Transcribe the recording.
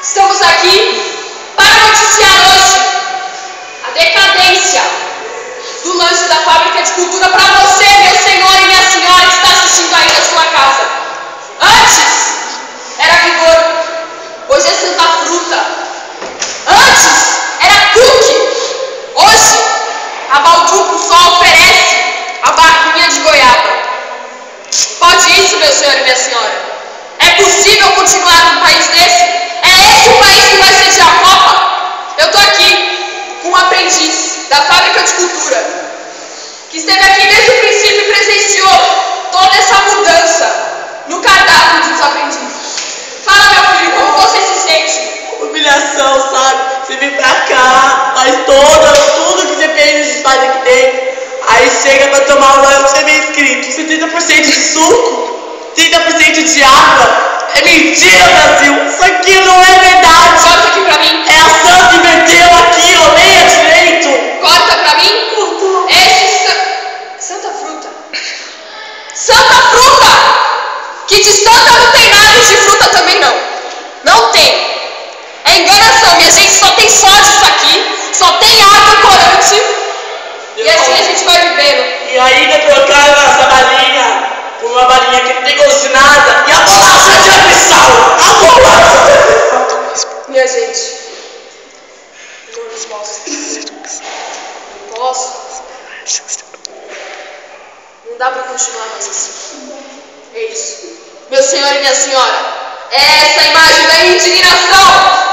Estamos aqui para noticiar hoje a decadência do lanche da Fábrica de Cultura para você, meu senhor e minha senhora que está assistindo aí na sua casa. Antes era Vigor, hoje é Santa Fruta. Antes era Cookie, hoje a Balduco só oferece a barrinha de goiaba. Pode isso, meu senhor e minha senhora? É possível continuar num país desse? É esse o país que vai sediar a Copa? Eu tô aqui com um aprendiz da Fábrica de Cultura, que esteve aqui desde o princípio e presenciou toda essa mudança no cardápio dos aprendizes. Fala, meu filho, como você se sente? Humilhação, sabe? Você vem pra cá, faz tudo que você fez, a gente faz aqui dentro. Aí chega pra tomar o lanche, é meio escrito 70% de suco, 30% de água. É mentira, Brasil! Isso aqui não é verdade! Corta aqui pra mim! É a Santa inverteu aqui, ó, leia direito! Corta pra mim! Cortou! Santa Fruta! Santa Fruta! Que de santa não tem nada e de fruta também não! Não tem! É enganação, minha gente, só tem sódio isso aqui, só tem água corante e assim a gente vai vivendo. E ainda trocaram essa balinha por uma balinha que não tem gosto de nada. E a bolacha de abissal! A bolacha! Minha gente, não posso. Não dá pra continuar mais assim. É isso. Meu senhor e minha senhora, é essa imagem da indignação